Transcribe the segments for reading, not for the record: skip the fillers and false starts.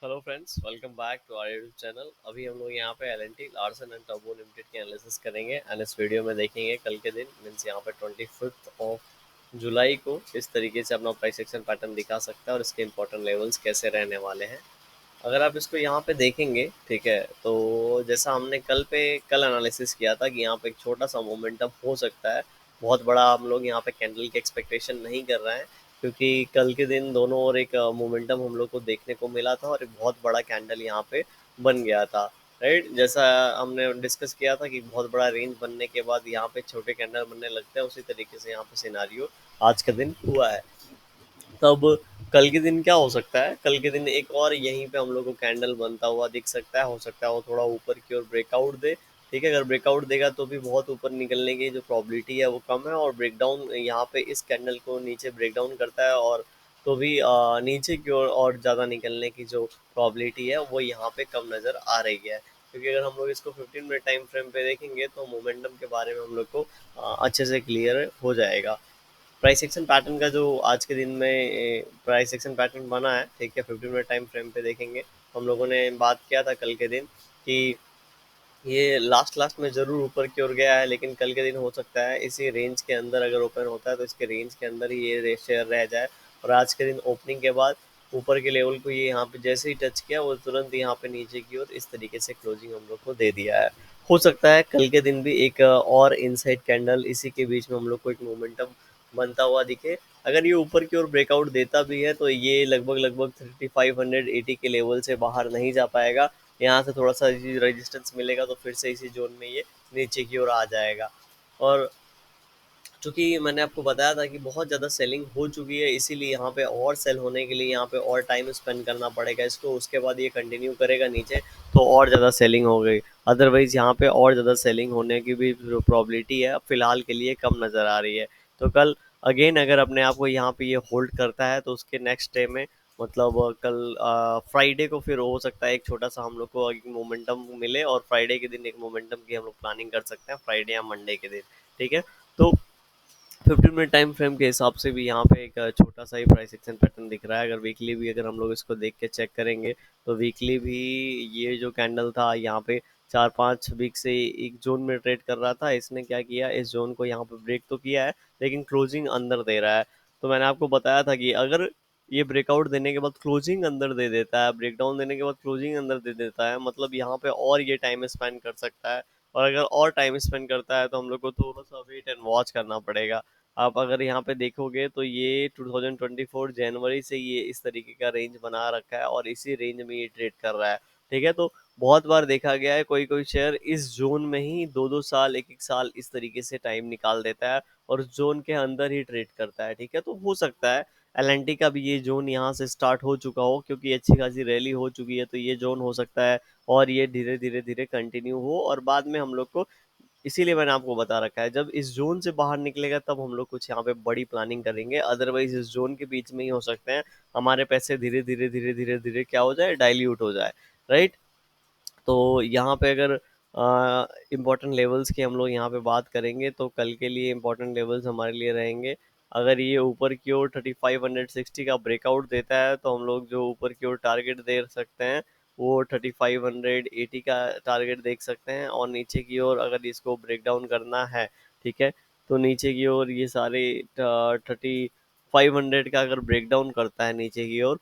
Hello friends, welcome back to our YouTube channel. अभी हम लोग यहाँ पे L and T Larsen and Toubro limited के एनालिसिस करेंगे एंड इस वीडियो में देखेंगे कल के दिन मीन्स यहाँ पे 25 ऑफ जुलाई को इस तरीके से अपना प्राइस एक्शन पैटर्न दिखा सकता है और इसके इंपॉर्टेंट लेवल्स कैसे रहने वाले हैं। अगर आप इसको यहाँ पे देखेंगे, ठीक है, तो जैसा हमने कल एनालिसिस किया था कि यहाँ पे एक छोटा सा मोमेंटम हो सकता है। बहुत बड़ा हम लोग यहाँ पे कैंडल की एक्सपेक्टेशन नहीं कर रहे हैं, क्योंकि कल के दिन दोनों ओर एक मोमेंटम हम लोग को देखने को मिला था और एक बहुत बड़ा कैंडल यहाँ पे बन गया था। राइट, जैसा हमने डिस्कस किया था कि बहुत बड़ा रेंज बनने के बाद यहाँ पे छोटे कैंडल बनने लगते हैं, उसी तरीके से यहाँ पे सिनारियो आज का दिन हुआ है। तब कल के दिन क्या हो सकता है, कल के दिन एक और यहीं पे हम लोग को कैंडल बनता हुआ दिख सकता है। हो सकता है वो थोड़ा ऊपर की ओर ब्रेकआउट दे। ठीक है, अगर ब्रेकआउट देगा तो भी बहुत ऊपर निकलने की जो प्रॉबिलिटी है वो कम है, और ब्रेकडाउन यहाँ पे इस कैंडल को नीचे ब्रेकडाउन करता है और तो भी नीचे की ओर और ज़्यादा निकलने की जो प्रॉबिलिटी है वो यहाँ पे कम नज़र आ रही है। क्योंकि अगर हम लोग इसको 15 मिनट टाइम फ्रेम पे देखेंगे तो मोमेंटम के बारे में हम लोग को अच्छे से क्लियर हो जाएगा। प्राइस एक्शन पैटर्न का जो आज के दिन में प्राइस एक्शन पैटर्न बना है, ठीक है, 15 मिनट टाइम फ्रेम पे देखेंगे। हम लोगों ने बात किया था कल के दिन कि ये लास्ट लास्ट में ज़रूर ऊपर की ओर गया है, लेकिन कल के दिन हो सकता है इसी रेंज के अंदर अगर ओपन होता है तो इसके रेंज के अंदर ही ये शेयर रह जाए। और आज के दिन ओपनिंग के बाद ऊपर के लेवल को ये यहाँ पे जैसे ही टच किया वो तुरंत यहाँ पे नीचे की ओर इस तरीके से क्लोजिंग हम लोग को दे दिया है। हो सकता है कल के दिन भी एक और इनसाइड कैंडल इसी के बीच में हम लोग को एक मोमेंटम बनता हुआ दिखे। अगर ये ऊपर की ओर ब्रेकआउट देता भी है तो ये लगभग लगभग 3580 के लेवल से बाहर नहीं जा पाएगा। यहाँ से थोड़ा सा रेजिस्टेंस मिलेगा तो फिर से इसी जोन में ये नीचे की ओर आ जाएगा। और चूँकि मैंने आपको बताया था कि बहुत ज़्यादा सेलिंग हो चुकी है, इसीलिए यहाँ पे और सेल होने के लिए यहाँ पे और टाइम स्पेंड करना पड़ेगा इसको। उसके बाद ये कंटिन्यू करेगा नीचे तो और ज़्यादा सेलिंग हो गई। अदरवाइज़ यहाँ पे और ज़्यादा सेलिंग होने की भी जो प्रॉबिलिटी है फ़िलहाल के लिए कम नज़र आ रही है। तो कल अगेन अगर अपने आप को यहाँ पे ये होल्ड करता है तो उसके नेक्स्ट डे में मतलब कल फ्राइडे को फिर हो सकता है एक छोटा सा हम लोग को एक मोमेंटम मिले और फ्राइडे के दिन एक मोमेंटम की हम लोग प्लानिंग कर सकते हैं, फ्राइडे या मंडे के दिन। ठीक है, तो 15 मिनट टाइम फ्रेम के हिसाब से भी यहाँ पे एक छोटा सा ही प्राइस एक्शन पैटर्न दिख रहा है। अगर वीकली भी अगर हम लोग इसको देख के चेक करेंगे तो वीकली भी ये जो कैंडल था यहाँ पे 4-5 वीक से एक जोन में ट्रेड कर रहा था। इसने क्या किया, इस जोन को यहाँ पे ब्रेक तो किया है लेकिन क्लोजिंग अंदर दे रहा है। तो मैंने आपको बताया था कि अगर ये ब्रेकआउट देने के बाद क्लोजिंग अंदर दे देता है, ब्रेकडाउन देने के बाद क्लोजिंग अंदर दे देता है, मतलब यहाँ पे और ये टाइम स्पेंड कर सकता है। और अगर और टाइम स्पेंड करता है तो हम लोग को थोड़ा सा वेट एंड वॉच करना पड़ेगा। आप अगर यहाँ पे देखोगे तो ये 2024 जनवरी से ये इस तरीके का रेंज बना रखा है और इसी रेंज में ये ट्रेड कर रहा है। ठीक है, तो बहुत बार देखा गया है कोई कोई शेयर इस जोन में ही 2-2 साल 1-1 साल इस तरीके से टाइम निकाल देता है और जोन के अंदर ही ट्रेड करता है। ठीक है, तो हो सकता है एल&टी का भी ये जोन यहाँ से स्टार्ट हो चुका हो, क्योंकि अच्छी खासी रैली हो चुकी है, तो ये जोन हो सकता है और ये धीरे धीरे धीरे कंटिन्यू हो और बाद में हम लोग को, इसीलिए मैंने आपको बता रखा है जब इस जोन से बाहर निकलेगा तब हम लोग कुछ यहाँ पे बड़ी प्लानिंग करेंगे। अदरवाइज इस जोन के बीच में ही हो सकते हैं हमारे पैसे धीरे धीरे धीरे धीरे धीरे क्या हो जाए, डाइल्यूट हो जाए। राइट, तो यहाँ पे अगर इम्पोर्टेंट लेवल्स की हम लोग यहाँ पे बात करेंगे तो कल के लिए इम्पोर्टेंट लेवल्स हमारे लिए रहेंगे। अगर ये ऊपर की ओर 3560 का ब्रेकआउट देता है तो हम लोग जो ऊपर की ओर टारगेट दे सकते हैं वो 3580 का टारगेट देख सकते हैं। और नीचे की ओर अगर इसको ब्रेक डाउन करना है, ठीक है, तो नीचे की ओर ये सारे 3500 का अगर ब्रेक डाउन करता है नीचे की ओर,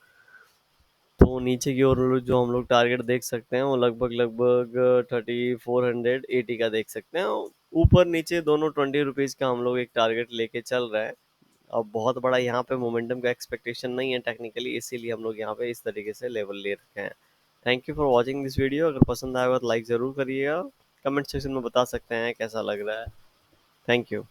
तो नीचे की ओर जो हम लोग टारगेट देख सकते हैं वो लगभग लगभग 3480 का देख सकते हैं। ऊपर नीचे दोनों 20 रुपीज़ का हम लोग एक टारगेट लेके चल रहे हैं। अब बहुत बड़ा यहाँ पे मोमेंटम का एक्सपेक्टेशन नहीं है टेक्निकली, इसीलिए हम लोग यहाँ पे इस तरीके से लेवल ले रखे हैं। Thank you for watching this video. अगर पसंद आएगा तो लाइक ज़रूर करिएगा, कमेंट सेक्शन में बता सकते हैं कैसा लग रहा है। Thank you.